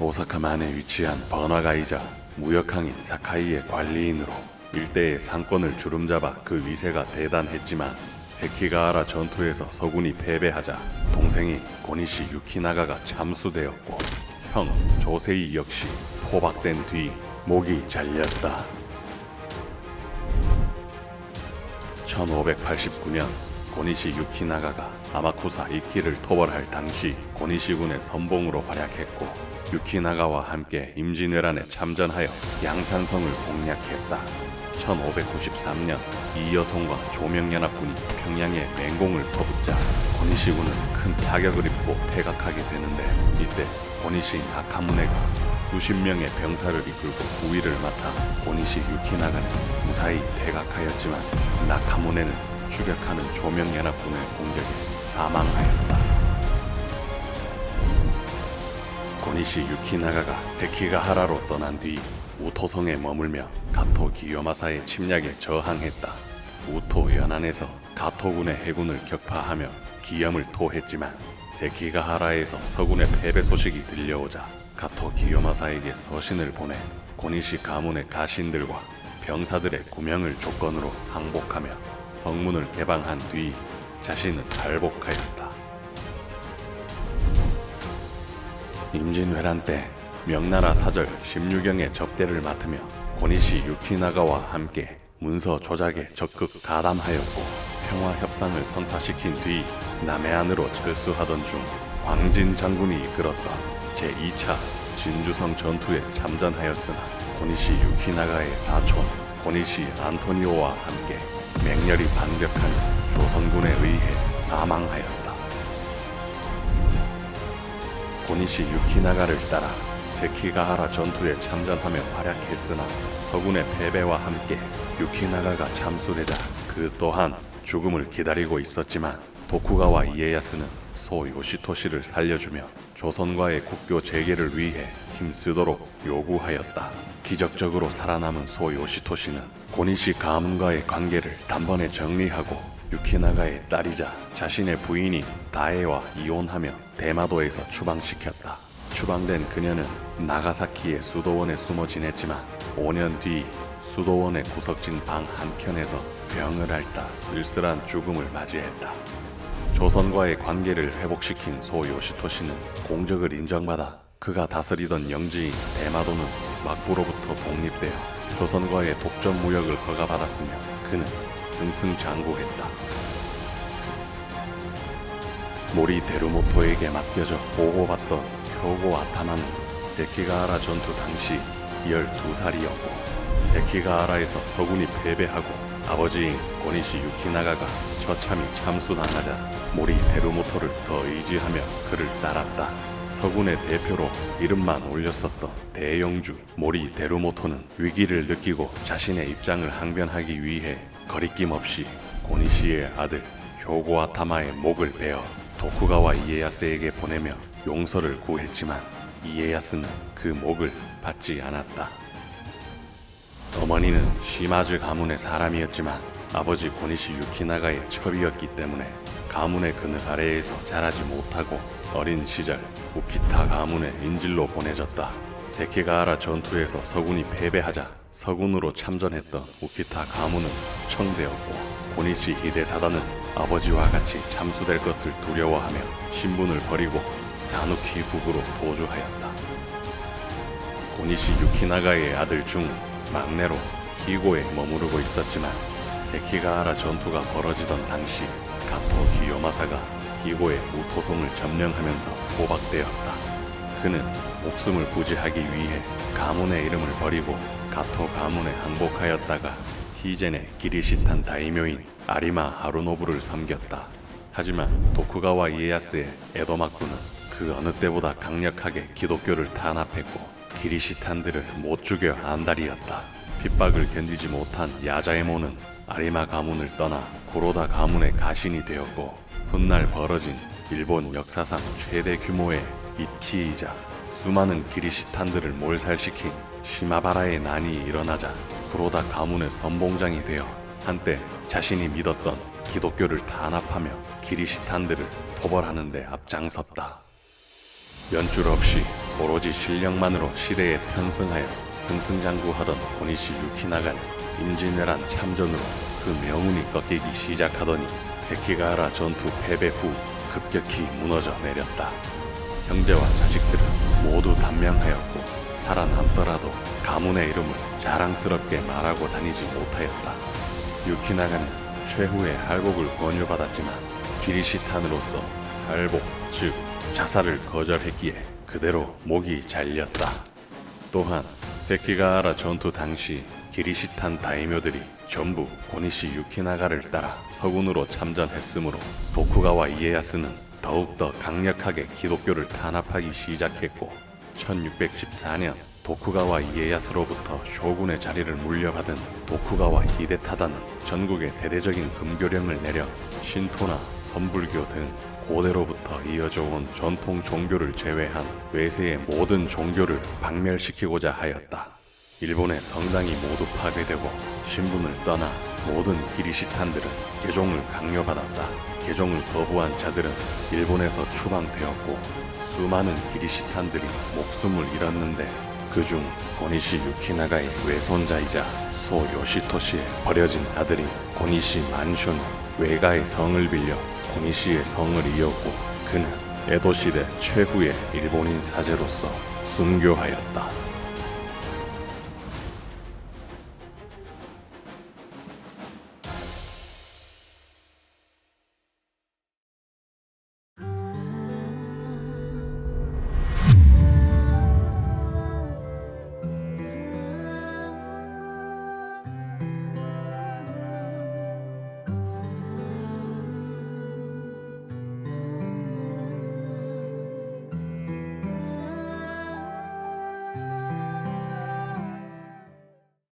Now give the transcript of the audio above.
오사카만에 위치한 번화가이자 무역항인 사카이의 관리인으로 일대의 상권을 주름잡아 그 위세가 대단했지만 세키가하라 전투에서 서군이 패배하자 동생이 고니시 유키나가가 참수되었고 형 조세이 역시 포박된 뒤 목이 잘렸다. 1589년 고니시 유키나가가 아마쿠사 이키를 토벌할 당시 고니시군의 선봉으로 활약했고 유키나가와 함께 임진왜란에 참전하여 양산성을 공략했다. 1593년 이 여성과 조명연합군이 평양에 맹공을 퍼붓자 고니시군은 큰 타격을 입고 퇴각하게 되는데 이때 고니시 나카무네가 수십 명의 병사를 이끌고 우위를 맡아 고니시 유키나가는 무사히 퇴각하였지만 나카무네는 추격하는 조명연합군의 공격에 사망하였다. 고니시 유키나가가 세키가하라로 떠난 뒤 우토성에 머물며 가토 기요마사의 침략에 저항했다. 우토 연안에서 가토군의 해군을 격파하며 기염을 토했지만 세키가하라에서 서군의 패배 소식이 들려오자 가토 기요마사에게 서신을 보내 고니시 가문의 가신들과 병사들의 구명을 조건으로 항복하며 성문을 개방한 뒤 자신은 탈복하였다. 임진왜란 때 명나라 사절 16경의 접대를 맡으며 고니시 유키나가와 함께 문서 조작에 적극 가담하였고 평화협상을 성사시킨 뒤 남해안으로 철수하던 중 광진 장군이 이끌었던 제2차 진주성 전투에 참전하였으나 고니시 유키나가의 사촌 고니시 안토니오와 함께 맹렬히 반격한 조선군에 의해 사망하였다. 고니시 유키나가를 따라 세키가하라 전투에 참전하며 활약했으나 서군의 패배와 함께 유키나가가 참수되자 그 또한 죽음을 기다리고 있었지만 도쿠가와 이에야스는 소 요시토시를 살려주며 조선과의 국교 재개를 위해 힘쓰도록 요구하였다. 기적적으로 살아남은 소 요시토시는 고니시 가문과의 관계를 단번에 정리하고 유키나가의 딸이자 자신의 부인인 다에와 이혼하며 대마도에서 추방시켰다. 추방된 그녀는 나가사키의 수도원에 숨어 지냈지만 5년 뒤 수도원의 구석진 방 한켠에서 병을 앓다 쓸쓸한 죽음을 맞이했다. 조선과의 관계를 회복시킨 소 요시토시는 공적을 인정받아 그가 다스리던 영지인 대마도는 막부로부터 독립되어 조선과의 독점 무역을 허가받았으며 그는 승승장구했다. 모리 데루모토에게 맡겨져 보호받던 효고 아타마는 세키가하라 전투 당시 12살이었고 세키가하라에서 서군이 패배하고 아버지인 고니시 유키나가가 처참히 참수당하자 모리 데루모토를 더 의지하며 그를 따랐다. 서군의 대표로 이름만 올렸었던 대영주 모리 데루모토는 위기를 느끼고 자신의 입장을 항변하기 위해 거리낌 없이 고니시의 아들 효고 아타마의 목을 베어 도쿠가와 이에야스에게 보내며 용서를 구했지만 이에야스는 그 목을 받지 않았다. 어머니는 시마즈 가문의 사람이었지만 아버지 고니시 유키나가의 첩이었기 때문에 가문의 그늘 아래에서 자라지 못하고 어린 시절 우키타 가문의 인질로 보내졌다. 세키가하라 전투에서 서군이 패배하자 서군으로 참전했던 우키타 가문은 수청되었고 고니시 히데사다는 아버지와 같이 참수될 것을 두려워하며 신분을 버리고 사누키 국으로 도주하였다. 고니시 유키나가의 아들 중 막내로 히고에 머무르고 있었지만 세키가하라 전투가 벌어지던 당시 가토 기요마사가 히고의 우토성을 점령하면서 포박되었다. 그는 목숨을 부지하기 위해 가문의 이름을 버리고 가토 가문에 항복하였다가 히젠의 기리시탄 다이묘인 아리마 하루노부를 섬겼다. 하지만 도쿠가와 이에야스의 에도막부는 그 어느 때보다 강력하게 기독교를 탄압했고 기리시탄들을 못 죽여 안달이었다. 핍박을 견디지 못한 야자에모는 아리마 가문을 떠나 구로다 가문의 가신이 되었고 훗날 벌어진 일본 역사상 최대 규모의 이키이자 수많은 기리시탄들을 몰살시킨 시마바라의 난이 일어나자 구로다 가문의 선봉장이 되어 한때 자신이 믿었던 기독교를 탄압하며 기리시탄들을 토벌하는 데 앞장섰다. 연줄 없이 오로지 실력만으로 시대에 편승하여 승승장구하던 고니시 유키나가는 임진왜란 참전으로 그 명운이 꺾이기 시작하더니 세키가하라 전투 패배 후 급격히 무너져 내렸다. 형제와 자식들은 모두 단명하였고 살아남더라도 가문의 이름을 자랑스럽게 말하고 다니지 못하였다. 유키나가는 최후의 할복을 권유받았지만 기리시탄으로서 할복, 즉 자살을 거절했기에 그대로 목이 잘렸다. 또한 세키가하라 전투 당시 기리시탄 다이묘들이 전부 고니시 유키나가를 따라 서군으로 참전했으므로 도쿠가와 이에야스는 더욱더 강력하게 기독교를 탄압하기 시작했고 1614년 도쿠가와 이에야스로부터 쇼군의 자리를 물려받은 도쿠가와 히데타다는 전국에 대대적인 금교령을 내려 신토나 선불교 등 고대로부터 이어져 온 전통 종교를 제외한 외세의 모든 종교를 박멸시키고자 하였다. 일본의 성당이 모두 파괴되고 신분을 떠나 모든 기리시탄들은 개종을 강요받았다. 개종을 거부한 자들은 일본에서 추방되었고 수많은 기리시탄들이 목숨을 잃었는데 그중 고니시 유키나가의 외손자이자 소 요시토시의 버려진 아들이 고니시 만쇼는 외가의 성을 빌려 고니시의 성을 이었고 그는 에도시대 최후의 일본인 사제로서 순교하였다.